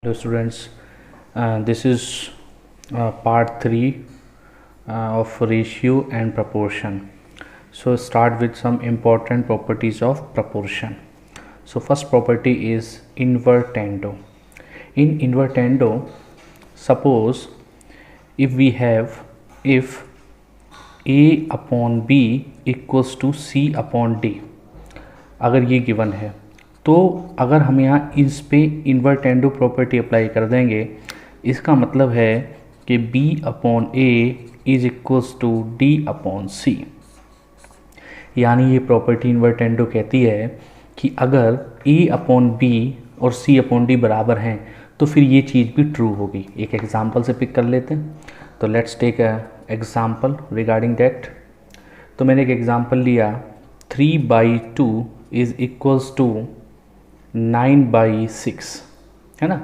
Hello students, this is part 3 of ratio and proportion. So start with some important properties of proportion. So first property is invertendo. In invertendo, suppose if A upon B equals to C upon D, अगर ये given है तो अगर हम यहाँ इस पे invertendo property apply कर देंगे, इसका मतलब है कि B upon A is equals to D upon C. यानी ये प्रॉपर्टी इन्वर्टेंडो कहती है कि अगर A अपॉन बी और C अपॉन डी बराबर हैं तो फिर ये चीज़ भी ट्रू होगी। एक एग्जांपल से पिक कर लेते हैं, तो let's take a example regarding that. तो मैंने एक एग्जांपल लिया 3/2 इज इक्वल्स टू 9/6, है ना।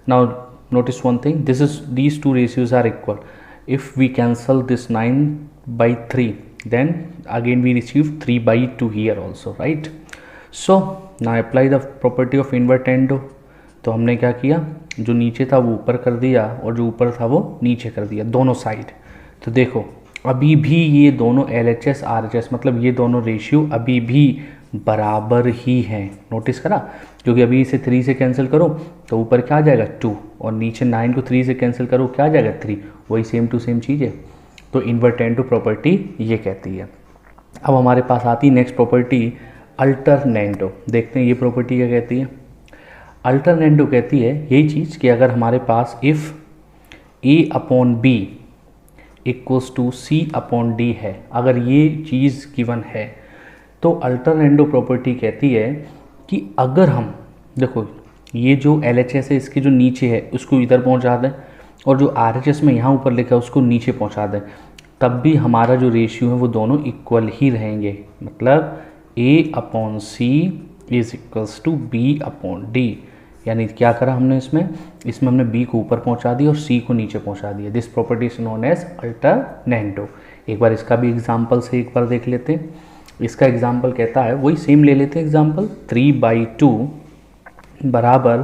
Now notice one thing, these two ratios are equal. If we cancel this 9/3, then again we receive 3/2 here also, right? So now apply the property of invertendo. तो हमने क्या किया, जो नीचे था वो ऊपर कर दिया और जो ऊपर था वो नीचे कर दिया, दोनों साइड। तो देखो अभी भी ये दोनों LHS RHS मतलब ये दोनों रेशियो अभी भी बराबर ही हैं। नोटिस करा, क्योंकि अभी इसे 3 से कैंसिल करो तो ऊपर क्या आ जाएगा 2, और नीचे 9 को 3 से कैंसिल करो क्या आ जाएगा 3, वही सेम टू सेम चीज़ है। तो इन्वर्टेंडो प्रॉपर्टी ये कहती है। अब हमारे पास आती नेक्स्ट प्रॉपर्टी अल्टरनेंडो। देखते हैं ये प्रॉपर्टी क्या कहती है। अल्टरनेंडो कहती है यही चीज़ कि अगर हमारे पास if A upon B equals to C upon D है, अगर ये चीज़ गिवन है तो अल्टरनेंडो प्रॉपर्टी कहती है कि अगर हम देखो ये जो LHS है इसके जो नीचे है उसको इधर पहुंचा दें और जो RHS में यहाँ ऊपर लिखा है उसको नीचे पहुंचा दें, तब भी हमारा जो रेशियो है वो दोनों इक्वल ही रहेंगे। मतलब A upon C is equals to B upon D. यानी क्या करा हमने इसमें हमने B को ऊपर पहुंचा दिया और C को नीचे पहुंचा दिया। This property is known as alternendo. एक बार इसका भी एग्जाम्पल से एक बार देख लेते हैं। इसका एग्जाम्पल कहता है, वही सेम ले लेते हैं एग्जाम्पल, 3/2 बराबर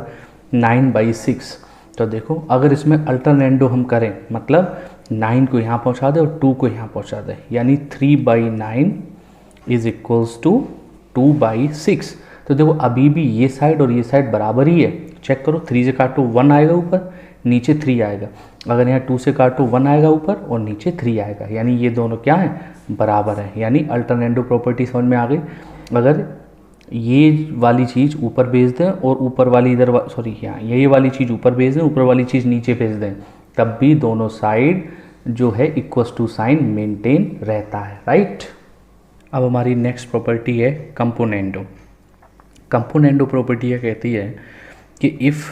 9/6। तो देखो अगर इसमें अल्टरनेंडो हम करें मतलब 9 को यहाँ पहुँचा दें और 2 को यहाँ पहुँचा दें, यानी 3/9 इज इक्वल्स टू 2/6। तो देखो अभी भी ये साइड और ये साइड बराबर ही है। चेक करो, 3 से काटो 1 आएगा ऊपर, नीचे 3 आएगा। अगर यहाँ 2 से काटो 1 आएगा ऊपर और नीचे 3 आएगा, यानी ये दोनों क्या हैं, बराबर है। यानी अल्टरनेंडो प्रॉपर्टी समझ में आ गई। अगर ये वाली चीज़ ऊपर भेज दें और ऊपर वाली इधर सॉरी यहाँ ये वाली चीज़ ऊपर भेज दें, ऊपर वाली चीज़ नीचे भेज दें, तब भी दोनों साइड जो है इक्वल्स टू साइन मेंटेन रहता है, राइट। अब हमारी नेक्स्ट प्रॉपर्टी है कंपोनेंडो। कंपोनेंडो प्रॉपर्टी यह कहती है कि इफ़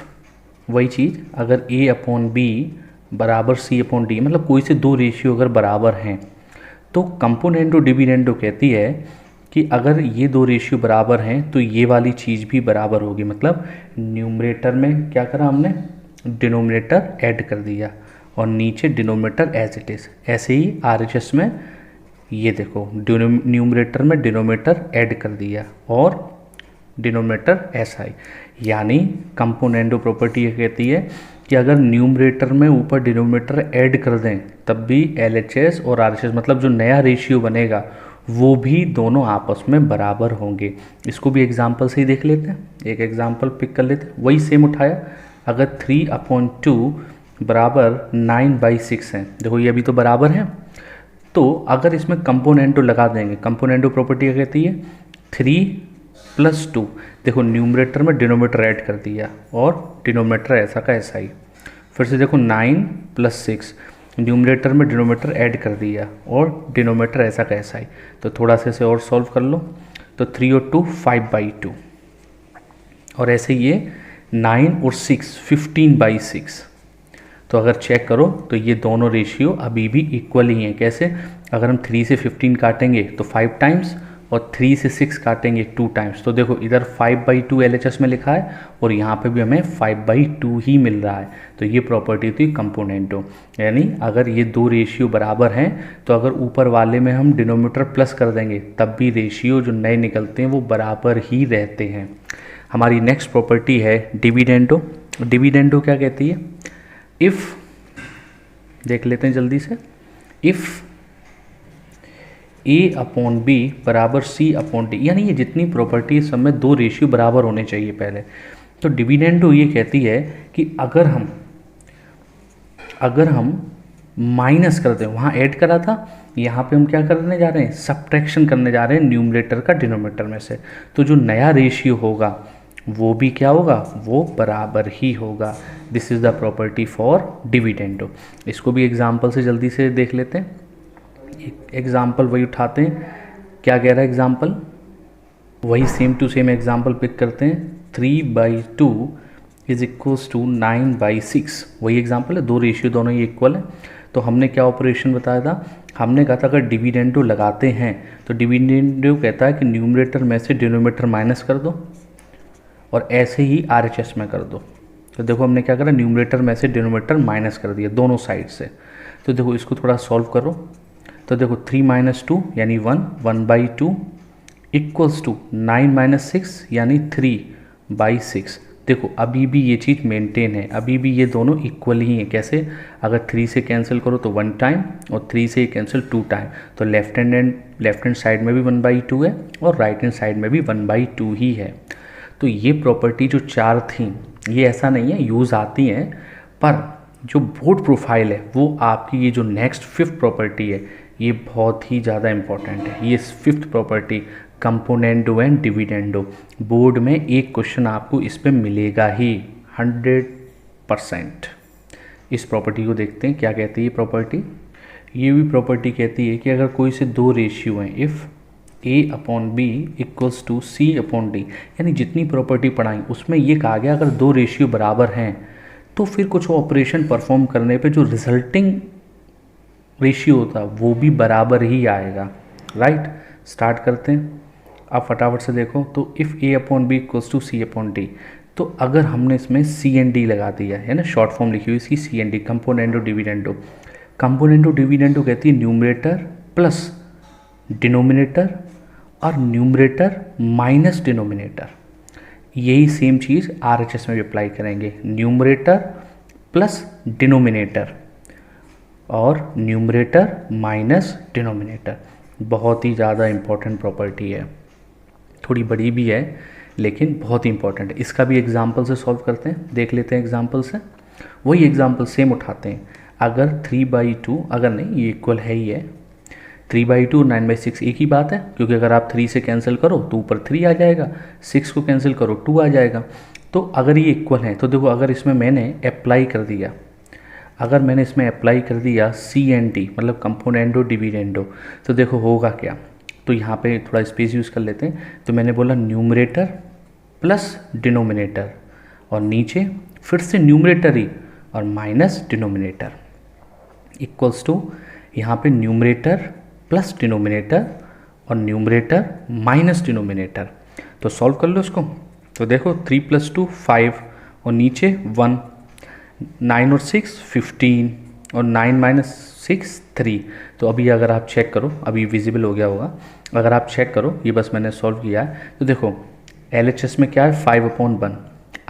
वही चीज़ अगर A अपॉन बी बराबर C अपॉन डी, मतलब कोई से दो रेशियो अगर बराबर हैं तो कंपोनेंडो डिविडेंडो कहती है कि अगर ये दो रेशियो बराबर हैं तो ये वाली चीज़ भी बराबर होगी। मतलब न्यूमरेटर में क्या करा हमने, डिनोमिनेटर ऐड कर दिया और नीचे डिनोमिनेटर एज इट इज़। ऐसे ही RHS में ये देखो न्यूमरेटर में डिनोमिनेटर ऐड कर दिया और डिनोमिनेटर ऐसा ही। यानी कंपोनेंडो प्रॉपर्टी ये कहती है कि अगर न्यूमरेटर में ऊपर डिनोमिनेटर ऐड कर दें तब भी LHS और RHS मतलब जो नया रेशियो बनेगा वो भी दोनों आपस में बराबर होंगे। इसको भी एग्जांपल से ही देख लेते हैं। एक एग्जांपल पिक कर लेते हैं, वही सेम उठाया। अगर 3/2 बराबर 9/6 है, देखो ये अभी तो बराबर है, तो अगर इसमें कंपोनेंटो लगा देंगे, कंपोनेंटो प्रॉपर्टी क्या कहती है 3+2, देखो न्यूमरेटर में डिनोमिनेटर ऐड कर दिया और डिनोमिनेटर ऐसा का ऐसा ही। फिर से देखो 9+6, न्यूमरेटर में डिनोमिनेटर ऐड कर दिया और डिनोमिनेटर ऐसा का ऐसा ही। तो थोड़ा सा इसे और सॉल्व कर लो, तो 3 और 2 5/2, और ऐसे ये 9 और 6 15/6। तो अगर चेक करो तो ये दोनों रेशियो अभी भी इक्वल ही हैं। कैसे, अगर हम 3 से 15 काटेंगे तो 5 टाइम्स और 3 से 6 काटेंगे 2 टाइम्स। तो देखो इधर 5/2 LHS में लिखा है और यहाँ पे भी हमें 5/2 ही मिल रहा है। तो ये प्रॉपर्टी थी कंपोनेंटो। यानी अगर ये दो रेशियो बराबर हैं तो अगर ऊपर वाले में हम डिनोमिनेटर प्लस कर देंगे तब भी रेशियो जो नए निकलते हैं वो बराबर ही रहते हैं। हमारी नेक्स्ट प्रॉपर्टी है डिविडेंडो। डिविडेंडो क्या कहती है, इफ़, देख लेते हैं जल्दी से, इफ़ ए अपॉन बी बराबर सी अपॉन डी, यानी ये जितनी प्रॉपर्टी सब में दो रेशियो बराबर होने चाहिए पहले। तो डिविडेंडो ये कहती है कि अगर हम माइनस कर दें, वहाँ ऐड करा था, यहाँ पे हम क्या करने जा रहे हैं, सब्ट्रैक्शन करने जा रहे हैं न्यूमरेटर का डिनोमिनेटर में से, तो जो नया रेशियो होगा वो भी क्या होगा, वो बराबर ही होगा। This is the property for dividendo. इसको भी एग्जाम्पल से जल्दी से देख लेते हैं। एग्जाम्पल वही उठाते हैं, क्या कह रहा है एग्जाम्पल, वही same to same example pick करते हैं। 3/2 इज इक्वल्स टू 9/6, वही एग्जाम्पल है, दो रेशियो दोनों ही इक्वल है। तो हमने क्या ऑपरेशन बताया था, हमने कहा था अगर डिविडेंडो लगाते हैं तो डिविडेंडो कहता है कि न्यूमरेटर में से डिनोमिनेटर माइनस कर दो और ऐसे ही आरएचएस में कर दो। तो देखो हमने क्या करा, न्यूमरेटर में से डिनोमिनेटर माइनस कर दिया दोनों साइड से। तो देखो इसको थोड़ा सॉल्व करो, तो देखो 3 - 2 यानी 1/2 इक्वल्स टू 9 - 6 यानी 3/6। देखो अभी भी ये चीज़ मेंटेन है, अभी भी ये दोनों इक्वल ही हैं। कैसे, अगर 3 से कैंसिल करो तो 1 टाइम और 3 से कैंसिल 2 टाइम, तो लेफ्ट हैंड साइड में भी 1/2 है और राइट हैंड साइड में भी 1/2 ही है। तो ये प्रॉपर्टी जो चार थी, ये ऐसा नहीं है यूज़ आती हैं, पर जो बोर्ड प्रोफाइल है वो आपकी ये जो नेक्स्ट 5th प्रॉपर्टी है ये बहुत ही ज़्यादा इंपॉर्टेंट है। ये 5th property componendo and dividendo, board में एक क्वेश्चन आपको इस पे मिलेगा ही 100%। इस प्रॉपर्टी को देखते हैं क्या कहती है प्रॉपर्टी। ये भी प्रॉपर्टी कहती है कि अगर कोई से दो रेशियो हैं, if A upon B equals to C upon D, यानी जितनी प्रॉपर्टी पढ़ाई उसमें ये कहा गया अगर दो रेशियो बराबर हैं तो फिर कुछ ऑपरेशन परफॉर्म करने पे जो रिजल्टिंग रेशियो होता है वो भी बराबर ही आएगा। राइट, स्टार्ट करते हैं। आप फटाफट से देखो, तो if A upon B equals to C upon D, तो अगर हमने इसमें सी एंड डी लगा दिया है ना, शॉर्ट फॉर्म लिखी हुई इसकी C and D, componendo dividendo. Componendo dividendo कहती है न्यूमरेटर प्लस डिनोमिनेटर और न्यूमरेटर माइनस डिनोमिनेटर। यही सेम चीज़ आरएचएस में भी अप्लाई करेंगे, न्यूमरेटर प्लस डिनोमिनेटर और न्यूमरेटर माइनस डिनोमिनेटर। बहुत ही ज़्यादा इम्पॉर्टेंट प्रॉपर्टी है, थोड़ी बड़ी भी है लेकिन बहुत ही इंपॉर्टेंट है। इसका भी एग्जाम्पल से सॉल्व करते हैं, देख लेते हैं एग्जाम्पल से। वही एग्जाम्पल सेम उठाते हैं, अगर 3/2, अगर नहीं ये इक्वल है ही है, 3/2 9/6 एक ही बात है, क्योंकि अगर आप 3 से कैंसिल करो तो ऊपर 3 आ जाएगा, 6 को कैंसिल करो 2 आ जाएगा। तो अगर ये इक्वल है तो देखो अगर इसमें मैंने अप्लाई कर दिया, अगर मैंने इसमें अप्लाई कर दिया सी एंड डी मतलब कंपोनेंडो डिविडेंडो, तो देखो होगा क्या। तो यहाँ पे थोड़ा स्पेस यूज़ कर लेते हैं। तो मैंने बोला न्यूमरेटर प्लस डिनोमिनेटर और नीचे फिर से न्यूमरेटर ही और माइनस डिनोमिनेटर इक्वल्स टू यहाँ पे न्यूमरेटर प्लस डिनोमिनेटर और न्यूमरेटर माइनस डिनोमिनेटर। तो सॉल्व कर लो इसको। तो देखो 3 + 2 5 और नीचे 1, 9 और 6 15 और 9 - 6 3। तो अभी अगर आप चेक करो, अभी विजिबल हो गया होगा, अगर आप चेक करो, ये बस मैंने सॉल्व किया है। तो देखो LHS में क्या है 5/1,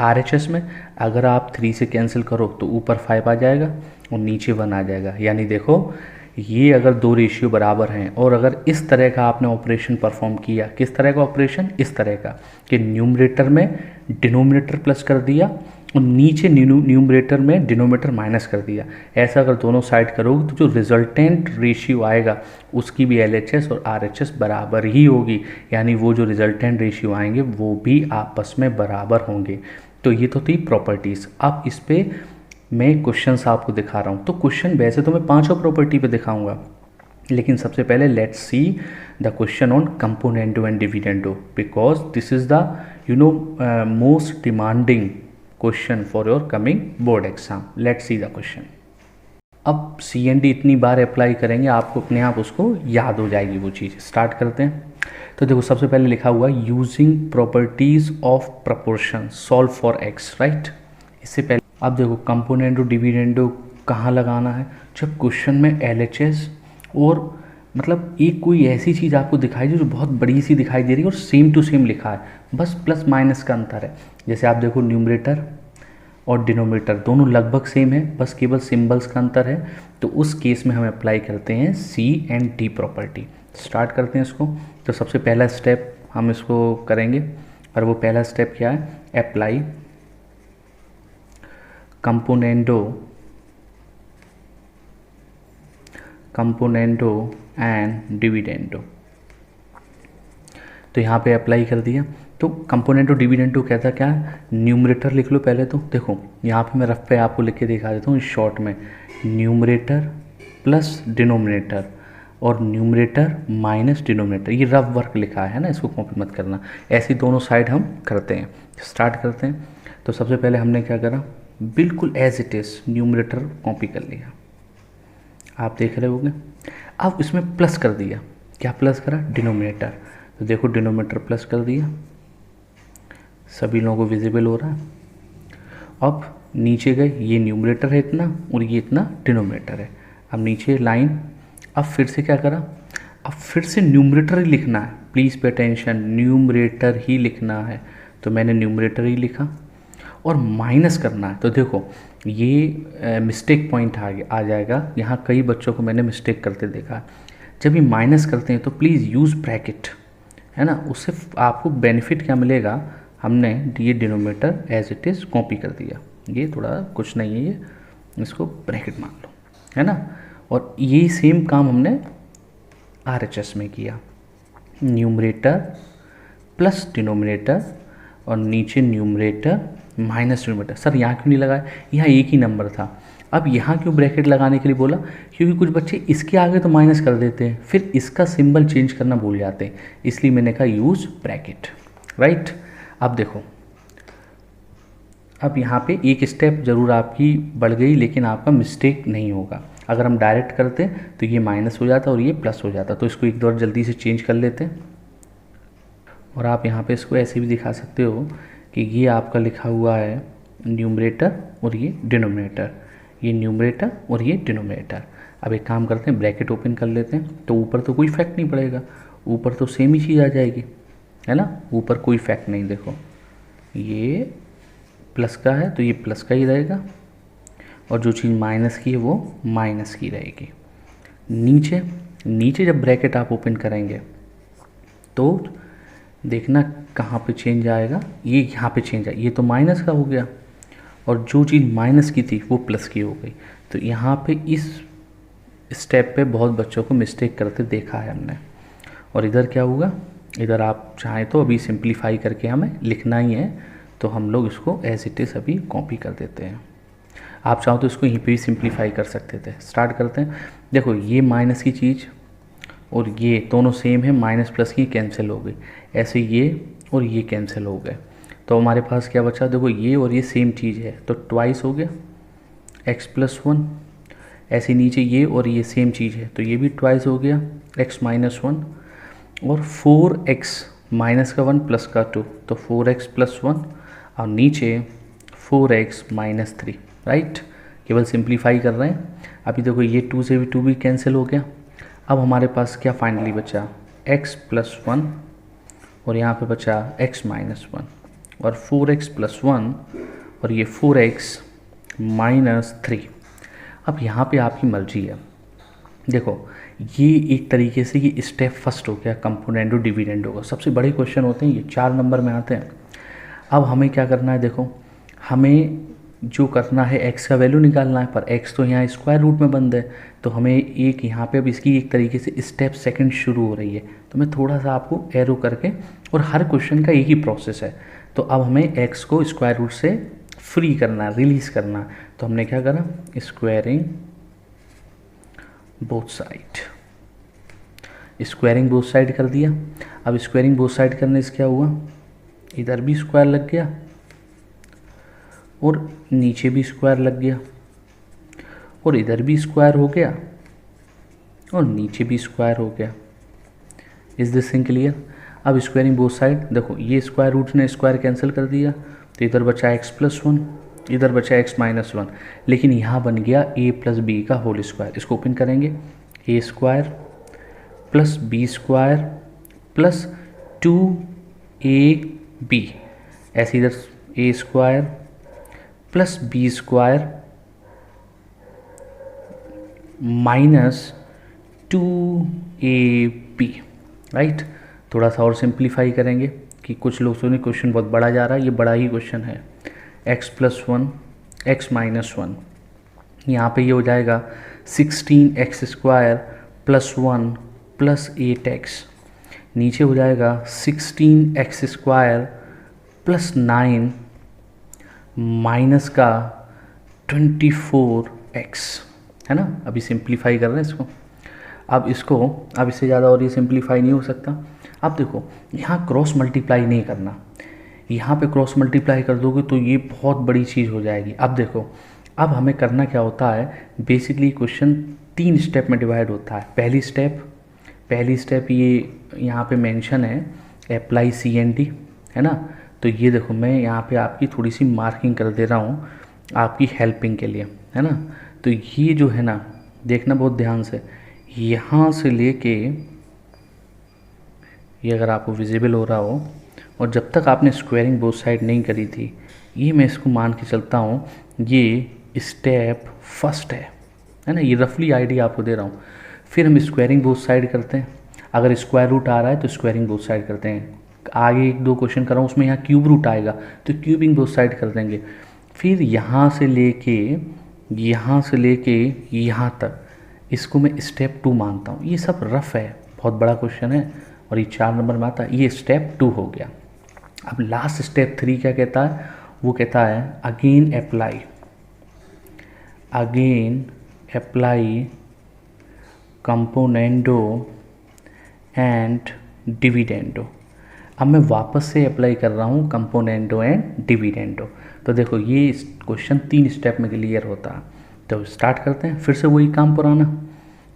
RHS में अगर आप 3 से कैंसिल करो तो ऊपर 5 आ जाएगा और नीचे 1 आ जाएगा। यानी देखो ये अगर दो रेशियो बराबर हैं और अगर इस तरह का आपने ऑपरेशन परफॉर्म किया, किस तरह का ऑपरेशन, इस तरह का कि न्यूमरेटर में डिनोमिनेटर प्लस कर दिया और नीचे न्यूमरेटर में डिनोमिनेटर माइनस कर दिया, ऐसा अगर दोनों साइड करोगे तो जो रिजल्टेंट रेशियो आएगा उसकी भी LHS और RHS बराबर ही होगी। यानी वो जो रिजल्टेंट रेशियो आएंगे वो भी आपस में बराबर होंगे। तो ये तो थी प्रॉपर्टीज़। अब इस पर मैं क्वेश्चंस आपको दिखा रहा हूँ। तो क्वेश्चन वैसे तो मैं पांचों प्रॉपर्टी पे दिखाऊंगा, लेकिन सबसे पहले let's see the question on componendo and dividendo, because this is the most demanding question for your coming board exam. Let's see the question. अब CND इतनी बार अप्लाई करेंगे आपको अपने आप उसको याद हो जाएगी वो चीज़। स्टार्ट करते हैं। तो देखो सबसे पहले लिखा हुआ using properties of proportion solve for x, right. इससे पहले अब देखो कंपोनेंडो डिविडेंडो कहाँ लगाना है, जब क्वेश्चन में LHS और मतलब एक कोई ऐसी चीज़ आपको दिखाई दे जो बहुत बड़ी सी दिखाई दे रही है और सेम टू सेम लिखा है, बस प्लस माइनस का अंतर है। जैसे आप देखो न्यूमरेटर और डिनोमिनेटर दोनों लगभग सेम है, बस केवल सिंबल्स का अंतर है। तो उस केस में हम अप्लाई करते हैं सी एंड डी प्रॉपर्टी। स्टार्ट करते हैं इसको। तो सबसे पहला स्टेप हम इसको करेंगे, और वो पहला स्टेप क्या है, अप्लाई कंपोनेंडो एंड डिविडेंडो। तो यहाँ पे अप्लाई कर दिया। तो कंपोनेंटो डिविडेंडो कहता क्या है, न्यूमरेटर लिख लो पहले। तो देखो यहाँ पे मैं रफ पे आपको लिख के दिखा देता हूँ शॉर्ट में, न्यूमरेटर प्लस डिनोमिनेटर और न्यूमरेटर माइनस डिनोमिनेटर। ये रफ वर्क लिखा है ना, इसको कॉपी मत करना। ऐसी दोनों साइड हम करते हैं। स्टार्ट करते हैं। तो सबसे पहले हमने क्या करा, बिल्कुल as it is numerator copy कर लिया, आप देख रहे होंगे। अब इसमें प्लस कर दिया। क्या प्लस करा, डिनोमिनेटर। तो देखो डिनोमिनेटर प्लस कर दिया, सभी लोगों को विजिबल हो रहा है। अब नीचे गए, ये न्यूमरेटर है इतना और ये इतना डिनोमिनेटर है। अब नीचे लाइन, अब फिर से क्या करा, अब फिर से न्यूमरेटर ही लिखना है। प्लीज़ पे अटेंशन, न्यूमरेटर ही लिखना है। तो मैंने न्यूमरेटर ही लिखा और माइनस करना है। तो देखो ये मिस्टेक पॉइंट आ जाएगा। यहाँ कई बच्चों को मैंने मिस्टेक करते देखा। जब ये माइनस करते हैं तो प्लीज़ यूज़ ब्रैकेट, है ना। उससे आपको बेनिफिट क्या मिलेगा, हमने ये denominator as it is copy कर दिया। ये थोड़ा कुछ नहीं है, ये इसको ब्रैकेट मान लो, है ना। और ये सेम काम हमने RHS में किया, न्यूमरेटर प्लस डिनोमिनेटर और नीचे न्यूमरेटर माइनस डिनोमिनेटर। सर यहाँ क्यों नहीं लगाया, यहाँ एक ही नंबर था। अब यहाँ क्यों ब्रैकेट लगाने के लिए बोला, क्योंकि कुछ बच्चे इसके आगे तो माइनस कर देते हैं, फिर इसका सिंबल चेंज करना भूल जाते हैं, इसलिए मैंने कहा यूज़ ब्रैकेट, राइट। अब देखो, अब यहाँ पे एक स्टेप ज़रूर आपकी बढ़ गई, लेकिन आपका मिस्टेक नहीं होगा। अगर हम डायरेक्ट करते तो ये माइनस हो जाता और ये प्लस हो जाता। तो इसको एक बार जल्दी से चेंज कर लेते हैं। और आप यहाँ पे इसको ऐसे भी दिखा सकते हो कि ये आपका लिखा हुआ है न्यूमरेटर और ये डिनोमिनेटर, ये न्यूमरेटर और ये डिनोमिनेटर। अब एक काम करते हैं, ब्रैकेट ओपन कर लेते हैं। तो ऊपर तो कोई इफेक्ट नहीं पड़ेगा, ऊपर तो सेम ही चीज़ आ जाएगी, है ना। ऊपर कोई इफेक्ट नहीं, देखो ये प्लस का है तो ये प्लस का ही रहेगा, और जो चीज़ माइनस की है वो माइनस की रहेगी। नीचे जब ब्रैकेट आप ओपन करेंगे तो देखना कहाँ पे चेंज आएगा, ये यहाँ पे चेंज आएगा। ये तो माइनस का हो गया और जो चीज़ माइनस की थी वो प्लस की हो गई। तो यहाँ पे इस स्टेप पे बहुत बच्चों को मिस्टेक करते देखा है हमने। और इधर क्या होगा, इधर आप चाहें तो अभी सिंप्लीफाई करके हमें लिखना ही है, तो हम लोग इसको एज इट इज़ अभी कॉपी कर देते हैं। आप चाहो तो इसको यहीं पे भी सिंप्लीफाई कर सकते थे। स्टार्ट करते हैं। देखो ये माइनस की चीज़ और ये दोनों सेम है, माइनस प्लस की कैंसिल हो गई, ऐसे ये और ये कैंसिल हो गए। तो हमारे पास क्या बचा, देखो ये और ये सेम चीज़ है तो ट्वाइस हो गया x+1। ऐसे नीचे ये और ये सेम चीज़ है तो ये भी ट्वाइस हो गया x-1। और 4x माइनस का 1 प्लस का 2 तो 4x+1, और नीचे 4x-3, राइट। केवल सिंप्लीफाई कर रहे हैं। अभी देखो ये 2 से भी 2 भी कैंसिल हो गया। अब हमारे पास क्या फाइनली बचा, x+1 और यहाँ पे बचा x-1 और 4x+1 और ये 4x-3। अब यहाँ पे आपकी मर्जी है। देखो ये एक तरीके से ये स्टेप फर्स्ट हो गया कंपोनेंडो डिविडेंडो का। सबसे बड़े क्वेश्चन होते हैं ये, 4 नंबर में आते हैं। अब हमें क्या करना है, देखो हमें जो करना है x का वैल्यू निकालना है, पर x तो यहाँ स्क्वायर रूट में बंद है, तो हमें एक यहाँ पे अब इसकी एक तरीके से स्टेप सेकंड शुरू हो रही है। तो मैं थोड़ा सा आपको एरो करके, और हर क्वेश्चन का एक ही प्रोसेस है। तो अब हमें x को स्क्वायर रूट से फ्री करना, रिलीज़ करना। तो हमने क्या करा, स्क्वायरिंग बोथ साइड कर दिया। अब स्क्वायरिंग बोथ साइड करने से क्या हुआ, इधर भी स्क्वायर लग गया और नीचे भी स्क्वायर लग गया, और इधर भी स्क्वायर हो गया और नीचे भी स्क्वायर हो गया। Is this thing clear. अब स्क्वायरिंग बोथ साइड, देखो ये स्क्वायर रूट ने स्क्वायर कैंसिल कर दिया, तो इधर बचा x+1, इधर बचा x-1, लेकिन यहाँ बन गया a+b का होल स्क्वायर। इसको ओपन करेंगे, a² + b² + 2ab, ऐसे इधर a² plus B square minus 2ab, right. थोड़ा सा और सिंप्लीफाई करेंगे कि कुछ लोगों ने क्वेश्चन बहुत बड़ा जा रहा है, ये बड़ा ही क्वेश्चन है। x+1 x-1, यहाँ पे ये हो जाएगा 16x² प्लस 1 प्लस 8x, नीचे हो जाएगा 16x² प्लस 9 माइनस का 24x, है ना। अभी सिंप्लीफाई कर रहे हैं इसको। अब इससे ज़्यादा और ये सिंप्लीफाई नहीं हो सकता। अब देखो यहाँ क्रॉस मल्टीप्लाई नहीं करना, यहाँ पे क्रॉस मल्टीप्लाई कर दोगे तो ये बहुत बड़ी चीज़ हो जाएगी। अब देखो अब हमें करना क्या होता है, बेसिकली क्वेश्चन 3 स्टेप में डिवाइड होता है। पहली स्टेप ये यहाँ पे मेंशन है, अप्लाई CND, है ना। तो ये देखो मैं यहाँ पे आपकी थोड़ी सी मार्किंग कर दे रहा हूँ आपकी हेल्पिंग के लिए, है ना। तो ये जो है ना, देखना बहुत ध्यान से, यहाँ से लेके ये अगर आपको विजिबल हो रहा हो, और जब तक आपने स्क्वायरिंग बोथ साइड नहीं करी थी, ये मैं इसको मान के चलता हूँ ये स्टेप फर्स्ट है ना। ये रफली आइडिया आपको दे रहा हूँ। फिर हम स्क्वायरिंग बोथ साइड करते हैं, अगर स्क्वायर रूट आ रहा है तो स्क्वायरिंग बोथ साइड करते हैं। आगे 1-2 क्वेश्चन कर रहा हूँ उसमें यहाँ क्यूब रूट आएगा तो क्यूबिंग बोथ साइड कर देंगे। फिर यहाँ से लेके यहाँ तक इसको मैं स्टेप 2 मानता हूँ। ये सब रफ है, बहुत बड़ा क्वेश्चन है और ये 4 नंबर में आता है। ये स्टेप 2 हो गया। अब लास्ट स्टेप 3 क्या कहता है, वो कहता है again apply componendo and dividendo. अब मैं वापस से अप्लाई कर रहा हूँ कंपोनेंडो एंड डिविडेंडो। तो देखो ये क्वेश्चन 3 स्टेप में क्लियर होता है। तो स्टार्ट करते हैं, फिर से वही काम पुराना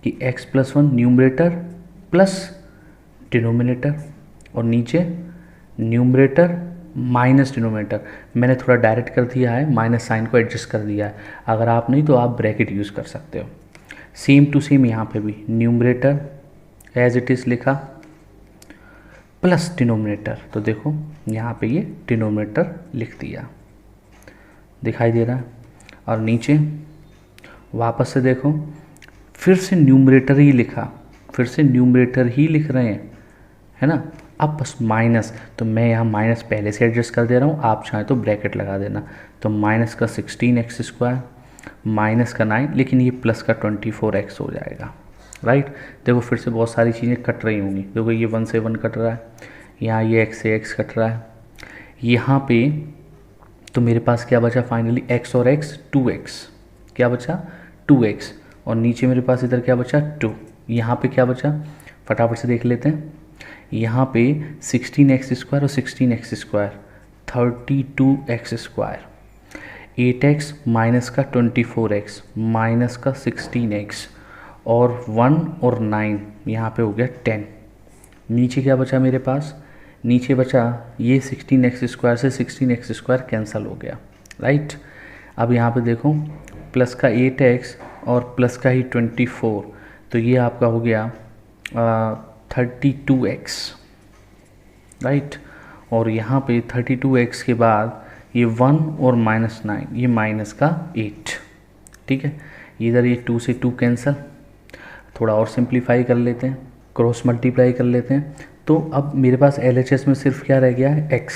कि x+1 न्यूमरेटर प्लस डिनोमिनेटर, और नीचे न्यूमरेटर माइनस डिनोमिनेटर। मैंने थोड़ा डायरेक्ट कर दिया है, माइनस साइन को एडजस्ट कर दिया है। अगर आप नहीं तो आप ब्रैकेट यूज़ कर सकते हो। सेम टू सेम यहाँ पे भी न्यूमरेटर एज इट इज़ लिखा प्लस डिनोमिनेटर। तो देखो यहाँ पे ये डिनोमिनेटर लिख दिया, दिखाई दे रहा है। और नीचे वापस से देखो फिर से न्यूमरेटर ही लिख रहे हैं, है ना। अब बस माइनस, तो मैं यहाँ माइनस पहले से एडजस्ट कर दे रहा हूँ, आप चाहें तो ब्रैकेट लगा देना। तो माइनस का 16x² माइनस का 9, लेकिन ये प्लस का 24x हो जाएगा, राइट। देखो फिर से बहुत सारी चीज़ें कट रही होंगी। देखो ये 1 से 1 कट रहा है, यहाँ ये x से x कट रहा है, यहाँ पे तो मेरे पास क्या बचा फाइनली, x और x 2x, क्या बचा 2x, और नीचे मेरे पास इधर क्या बचा 2। यहाँ पे क्या बचा फटाफट से देख लेते हैं। यहाँ पे 16x² और 16x², 32x², 8x माइनस का 24x माइनस का 16x, और 1 और 9 यहाँ पे हो गया 10। नीचे क्या बचा मेरे पास, नीचे बचा ये 16x² से 16x² कैंसिल हो गया, राइट। अब यहाँ पे देखो प्लस का 8x और प्लस का ही 24, तो ये आपका हो गया 32x, राइट। और यहाँ पे 32x के बाद ये 1 और माइनस 9, ये माइनस का 8, ठीक है। इधर ये 2 से 2 कैंसिल। थोड़ा और सिंप्लीफाई कर लेते हैं, क्रॉस मल्टीप्लाई कर लेते हैं। तो अब मेरे पास LHS में सिर्फ क्या रह गया है x,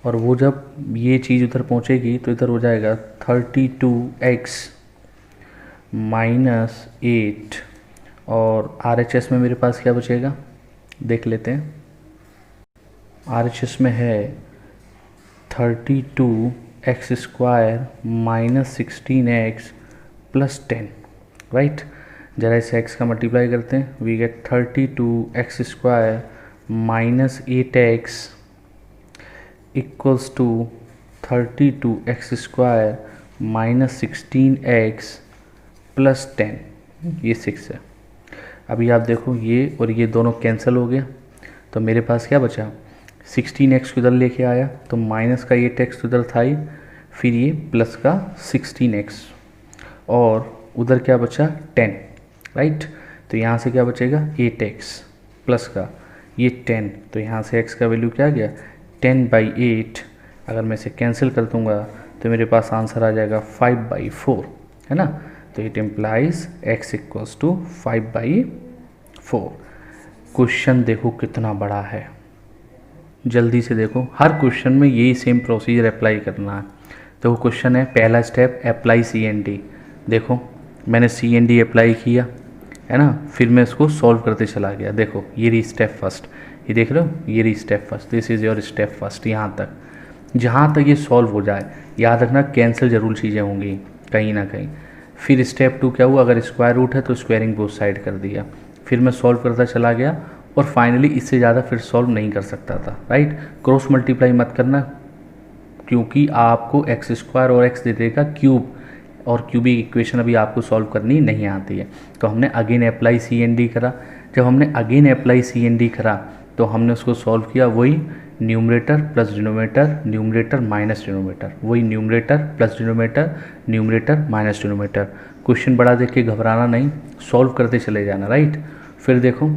और वो जब ये चीज़ उधर पहुँचेगी तो इधर हो जाएगा 32x माइनस 8, और RHS में मेरे पास क्या बचेगा देख लेते हैं। RHS में है 32x² minus 16x plus 10, right. जरा इस x का मल्टीप्लाई करते हैं, we get 32x² minus 8x equals to 32x² minus 16x plus 10, ये 6 है। अभी आप देखो ये और ये दोनों कैंसिल हो गया, तो मेरे पास क्या बचा 16x उधर लेके आया तो माइनस का 8x उधर था ही, फिर ये प्लस का 16x, और उधर क्या बचा 10, राइट। तो यहाँ से क्या बचेगा 8x प्लस का ये 10, तो यहाँ से x का वैल्यू क्या आ गया 10/8। अगर मैं इसे कैंसिल कर दूँगा तो मेरे पास आंसर आ जाएगा 5/4, है ना। तो it implies x equals to 5/4। Question देखो कितना बड़ा है, जल्दी से देखो, हर क्वेश्चन में यही सेम प्रोसीजर अप्लाई करना है। तो वो क्वेश्चन है, पहला स्टेप अप्लाई CND। देखो मैंने CND अप्लाई किया, है ना, फिर मैं इसको सॉल्व करते चला गया। देखो ये रही स्टेप फर्स्ट, ये देख रहे हो, ये रही step first, this is your step first. यहाँ तक, जहाँ तक ये सॉल्व हो जाए, याद रखना कैंसिल जरूर चीज़ें होंगी कहीं ना कहीं। फिर स्टेप 2 क्या हुआ, अगर स्क्वायर रूट है तो स्क्वायरिंग बोथ साइड कर दिया, फिर मैं सॉल्व करता चला गया, और फाइनली इससे ज़्यादा फिर सॉल्व नहीं कर सकता था, राइट। क्रॉस मल्टीप्लाई मत करना, क्योंकि आपको x² और x दे देगा क्यूब, और क्यूबिक इक्वेशन अभी आपको सॉल्व करनी नहीं आती है। तो हमने अगेन अप्लाई CND करा। जब हमने अगेन अप्लाई CND करा तो हमने उसको सॉल्व किया, वही numerator plus denominator, numerator minus denominator, वही numerator plus denominator, numerator minus denominator. Question बड़ा देख के घबराना नहीं, सॉल्व करते चले जाना, राइट। फिर देखो,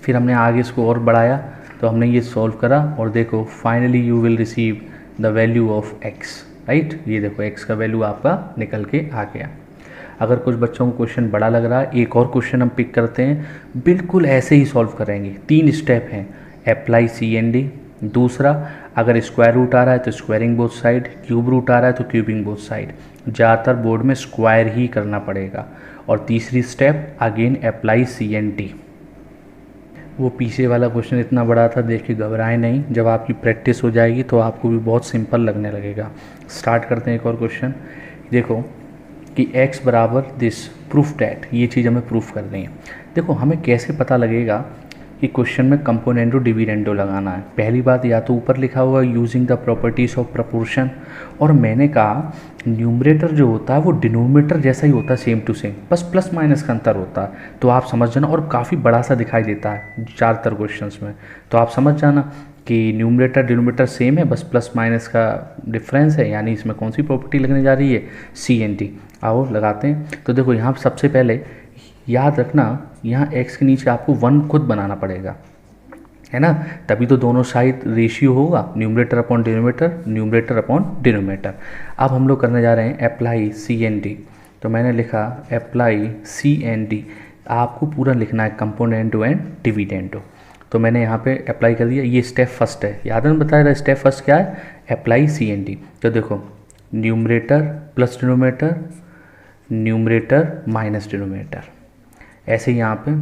फिर हमने आगे इसको और बढ़ाया, तो हमने ये सॉल्व करा, और देखो finally you will receive the value of x, right. ये देखो x का वैल्यू आपका निकल के आ गया। अगर कुछ बच्चों को क्वेश्चन बड़ा लग रहा है, एक और क्वेश्चन हम पिक करते हैं, बिल्कुल ऐसे ही सॉल्व करेंगे। 3 स्टेप हैं, अप्लाई CND, दूसरा अगर स्क्वायर रूट आ रहा है तो squaring both side, cube root आ रहा है तो क्यूबिंग बोथ साइड। ज़्यादातर बोर्ड में स्क्वायर ही करना पड़ेगा। और तीसरी स्टेप अगेन अप्लाई CND। वो पीछे वाला क्वेश्चन इतना बड़ा था, देख के घबराए नहीं, जब आपकी प्रैक्टिस हो जाएगी तो आपको भी बहुत सिंपल लगने लगेगा। स्टार्ट करते हैं एक और क्वेश्चन। देखो कि x बराबर दिस, प्रूफ डैट, ये चीज़ हमें प्रूफ करनी है। देखो हमें कैसे पता लगेगा कि क्वेश्चन में कंपोनेंडो डिविडेंडो लगाना है। पहली बात, या तो ऊपर लिखा हुआ using the properties of proportion, और मैंने कहा न्यूमरेटर जो होता है वो डिनोमिनेटर जैसा ही होता है, सेम टू सेम, बस प्लस माइनस का अंतर होता है। तो आप समझ जाना, और काफ़ी बड़ा सा दिखाई देता है ज़्यादातर क्वेश्चंस में, तो आप समझ जाना कि न्यूमरेटर डिनोमिनेटर सेम है, बस प्लस माइनस का डिफरेंस है, यानी इसमें कौन सी प्रॉपर्टी लगने जा रही है, CND। आओ लगाते हैं। तो देखो यहाँ सबसे पहले याद रखना, यहाँ x के नीचे आपको 1 खुद बनाना पड़ेगा, है ना, तभी तो दोनों साइड रेशियो होगा, numerator upon denominator, numerator upon denominator. अब हम लोग करने जा रहे हैं अप्लाई CND। तो मैंने लिखा अप्लाई CND, आपको पूरा लिखना है कंपोनेंडो एंड डिविडेंडो। तो मैंने यहाँ पे अप्लाई कर दिया, ये स्टेप फर्स्ट है, याद है बताया था स्टेप फर्स्ट क्या है, अप्लाई CND। तो देखो numerator plus denominator, numerator minus denominator, ऐसे ही यहाँ पे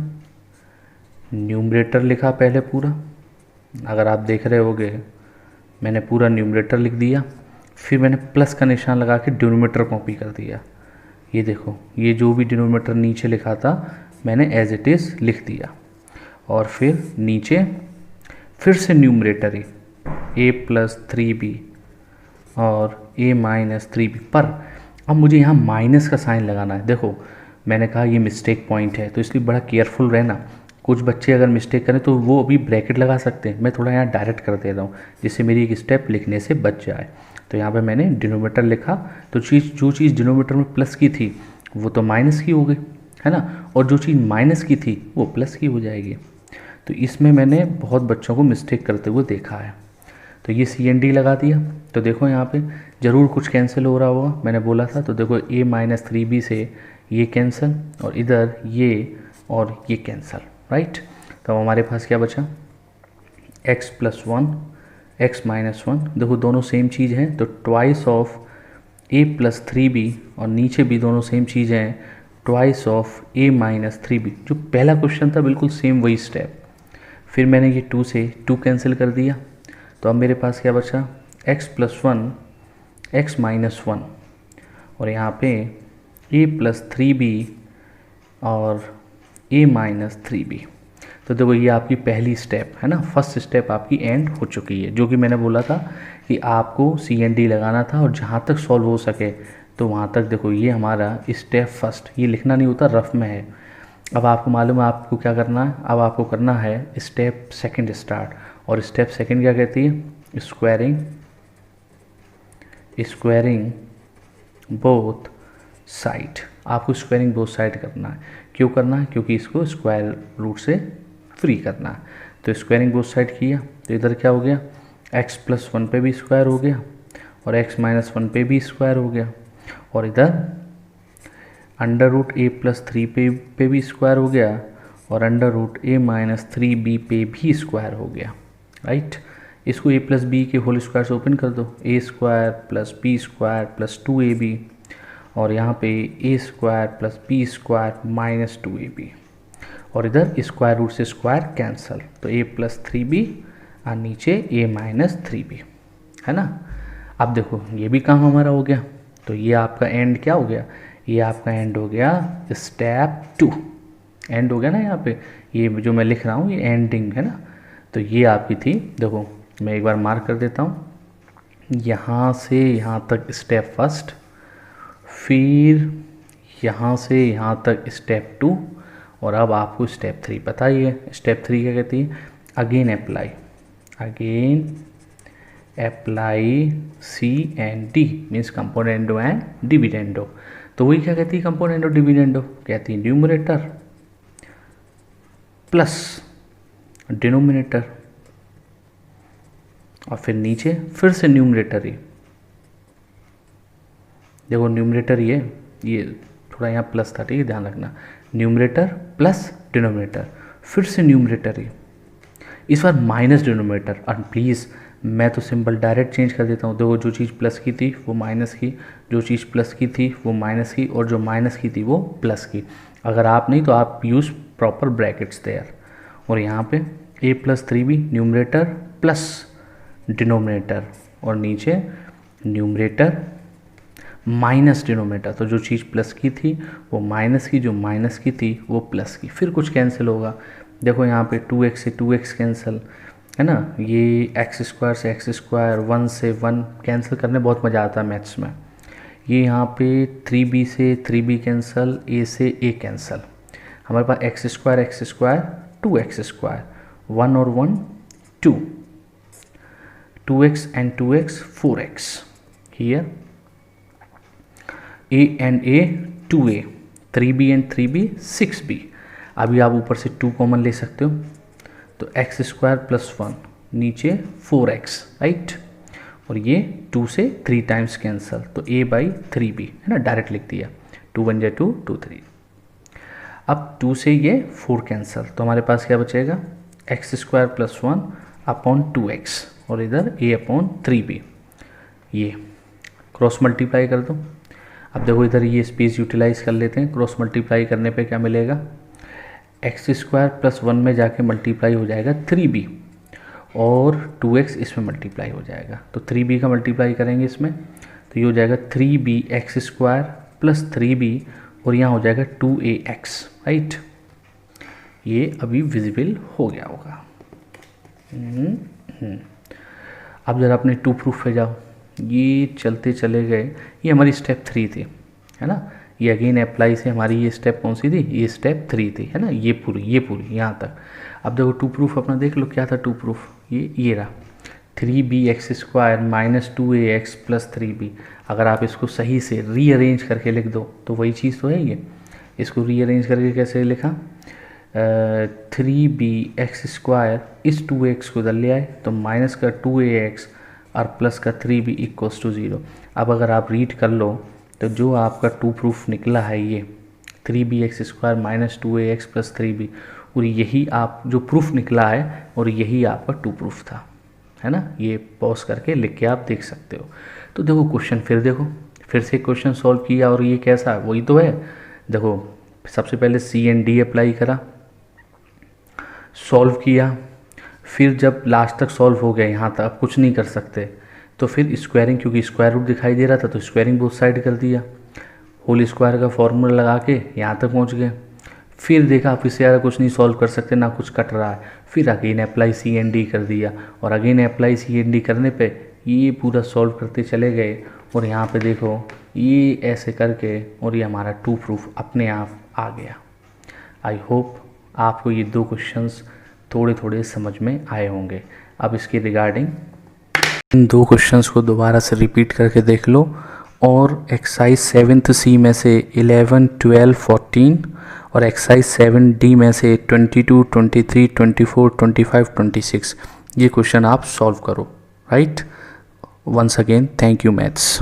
न्यूमरेटर लिखा पहले पूरा, अगर आप देख रहे होगे मैंने पूरा न्यूमरेटर लिख दिया, फिर मैंने प्लस का निशान लगा के डिनोमिनेटर कॉपी कर दिया। ये देखो, ये जो भी डिनोमिनेटर नीचे लिखा था मैंने एज इट इज़ लिख दिया, और फिर नीचे फिर से न्यूमरेटर ही a+3b और a-3b, पर अब मुझे यहाँ माइनस का साइन लगाना है। देखो मैंने कहा ये मिस्टेक पॉइंट है, तो इसलिए बड़ा केयरफुल रहना। कुछ बच्चे अगर मिस्टेक करें तो वो अभी ब्रैकेट लगा सकते हैं, मैं थोड़ा यहाँ डायरेक्ट कर दे रहा हूँ जिससे मेरी एक स्टेप लिखने से बच जाए। तो यहाँ पे मैंने डिनोमिनेटर लिखा, तो जो चीज़ डिनोमिनेटर में प्लस की थी वो तो माइनस की हो गई, है ना, और जो चीज़ माइनस की थी वो प्लस की हो जाएगी। तो इसमें मैंने बहुत बच्चों को मिस्टेक करते हुए देखा है। तो ये CND लगा दिया, तो देखो यहाँ पे ज़रूर कुछ कैंसिल हो रहा होगा, मैंने बोला था। तो देखो a-3b से ये कैंसिल, और इधर ये और ये कैंसिल, राइट। तो हमारे पास क्या बचा, x+1 x-1, देखो दोनों सेम चीज़ हैं, तो ट्वाइस ऑफ a+3b, और नीचे भी दोनों सेम चीज़ हैं, ट्वाइस ऑफ a-3b। जो पहला क्वेश्चन था बिल्कुल सेम वही स्टेप। फिर मैंने ये 2 से 2 कैंसिल कर दिया, तो अब मेरे पास क्या बचा, x+1 x-1, और यहाँ पे a+3b और a-3b। तो देखो ये आपकी पहली स्टेप है ना, फर्स्ट स्टेप आपकी एंड हो चुकी है, जो कि मैंने बोला था कि आपको CND लगाना था, और जहाँ तक सॉल्व हो सके तो वहाँ तक। देखो ये हमारा स्टेप फर्स्ट, ये लिखना नहीं होता, रफ में है। अब आपको मालूम है आपको क्या करना है, अब आपको करना है स्टेप सेकंड स्टार्ट, और स्टेप सेकंड क्या कहती है, स्क्वायरिंग बोथ साइड। आपको स्क्वायरिंग बोथ साइड करना है। क्यों करना है, क्योंकि इसको स्क्वायर रूट से फ्री करना है। तो स्क्वायरिंग बोथ साइड किया, तो इधर क्या हो गया, x+1 पे भी स्क्वायर हो गया, और x माइनस 1 पे भी स्क्वायर हो गया, और इधर अंडर रूट a प्लस 3 पे भी स्क्वायर हो गया, और under root a minus 3b पे भी स्क्वायर हो गया, राइट। इसको a प्लस बी के होल स्क्वायर से ओपन कर दो, a square plus B square plus 2ab, और यहाँ पे a square plus B square minus 2ab, और इधर स्क्वायर रूट से स्क्वायर कैंसल, तो a प्लस 3b और नीचे a माइनस 3b, है ना। अब देखो ये भी काम हमारा हो गया, तो ये आपका एंड क्या हो गया, ये आपका एंड हो गया स्टेप 2, एंड हो गया ना। यहाँ पे ये जो मैं लिख रहा हूँ ये एंडिंग है ना, तो ये आपकी थी। देखो मैं एक बार मार्क कर देता हूँ, यहाँ से यहाँ तक स्टेप फर्स्ट, फिर यहाँ से यहाँ तक स्टेप 2, और अब आपको स्टेप 3 पता ही है। स्टेप 3 क्या कहती है, again apply C and D, means componendo and dividendo. तो वही क्या कहती है, कंपोनेंडो डिविडेंडो कहती है न्यूमरेटर प्लस डिनोमिनेटर, और फिर नीचे फिर से न्यूमरेटर ही। देखो न्यूमरेटर ये थोड़ा यहाँ प्लस था, ठीक है, ध्यान रखना, न्यूमरेटर प्लस डिनोमिनेटर, फिर से न्यूमरेटर ही, इस बार माइनस डिनोमिनेटर। और प्लीज़ मैं तो सिंबल डायरेक्ट चेंज कर देता हूँ। देखो जो चीज़ प्लस की थी वो माइनस की, जो चीज़ प्लस की थी वो माइनस की, और जो माइनस की थी वो प्लस की। अगर आप नहीं तो आप यूज़ प्रॉपर ब्रैकेट्स देयर, और यहाँ पे a plus 3b numerator plus denominator, और नीचे न्यूमरेटर माइनस डिनोमिनेटर। तो जो चीज़ प्लस की थी वो माइनस की, जो माइनस की थी वो प्लस की, फिर कुछ कैंसिल होगा। देखो यहाँ पे 2x से 2x कैंसिल, है ना, ये एक्स स्क्वायर से एक्स स्क्वायर, 1 से 1 कैंसिल करने बहुत मज़ा आता है मैथ्स में। ये यहाँ पे 3b से 3b कैंसिल, a से a कैंसिल, हमारे पास एक्स स्क्वायर 2x स्क्वायर, 1 और 1 2, 2x and 2x 4x, here a and a 2a, 3b and 3b 6b। अभी आप ऊपर से 2 कॉमन ले सकते हो, तो एक्स स्क्वायर प्लस 1 नीचे 4x, राइट, और ये 2 से 3 टाइम्स कैंसिल, तो a बाई 3b, है ना, डायरेक्ट लिख दिया, 2 बन जाए 2, 2 3। अब 2 से ये 4 कैंसिल, तो हमारे पास क्या बचेगा, x square plus 1 upon 2x, और इधर a अपॉन 3b, ये क्रॉस मल्टीप्लाई कर दो। अब देखो इधर ये स्पेस यूटिलाइज कर लेते हैं, क्रॉस मल्टीप्लाई करने पे क्या मिलेगा, एक्स स्क्वायर प्लस 1 में जाके मल्टीप्लाई हो जाएगा 3b, और 2x इसमें मल्टीप्लाई हो जाएगा, तो 3b का मल्टीप्लाई करेंगे इसमें, तो ये हो जाएगा 3b x square plus 3b, और यहाँ हो जाएगा 2ax, राइट। ये अभी विजिबल हो गया होगा। अब जरा अपने 2 प्रूफ पे जाओ, ये चलते चले गए, ये हमारी स्टेप 3 थी, है ना, ये अगेन अप्लाई से हमारी ये स्टेप कौन सी थी, ये स्टेप 3 थी, है ना, ये पूरी यहाँ तक। अब देखो 2 प्रूफ अपना देख लो, क्या था 2 प्रूफ, ये रहा 3b x square minus 2ax plus 3b। अगर आप इसको सही से रीअरेंज करके लिख दो तो वही चीज़ तो है ये। इसको रीअरेंज करके कैसे लिखा, 3b एक्स स्क्वायर इस 2x को इधर ले आए, तो माइनस का 2ax और प्लस का 3b इक्वल्स टू 0। अब अगर आप रीड कर लो तो जो आपका 2 प्रूफ निकला है ये 3b x square minus 2ax plus 3b, और यही आप जो प्रूफ निकला है, और यही आपका 2 प्रूफ था, है ना। ये पॉज करके लिख के आप देख सकते हो। तो देखो क्वेश्चन फिर देखो, फिर से क्वेश्चन सॉल्व किया, और ये कैसा, वही तो है। देखो सबसे पहले सी एंड डी अप्लाई करा, सॉल्व किया, फिर जब लास्ट तक सॉल्व हो गया, यहाँ तक आप कुछ नहीं कर सकते, तो फिर स्क्वायरिंग, क्योंकि स्क्वायर रूट दिखाई दे रहा था तो स्क्वायरिंग बोथ साइड कर दिया, होल स्क्वायर का फॉर्मूला लगा के यहाँ तक पहुँच गए। फिर देखा आप इससे ज़्यादा कुछ नहीं सॉल्व कर सकते, ना कुछ कट रहा है, फिर again apply C and D कर दिया, और again apply C and D करने पे ये पूरा सॉल्व करते चले गए, और यहाँ पे देखो ये ऐसे करके, और ये हमारा 2 प्रूफ अपने आप आ गया। आई होप आपको ये 2 क्वेश्चंस थोड़े थोड़े समझ में आए होंगे। अब इसके रिगार्डिंग इन 2 क्वेश्चंस को दोबारा से रिपीट करके देख लो, और एक्सरसाइज 7th सी में से 11, 12, 14 और एक्सरसाइज 7D में से 22, 23, 24, 25, 26 ये क्वेश्चन आप सॉल्व करो, right. once again, thank you maths.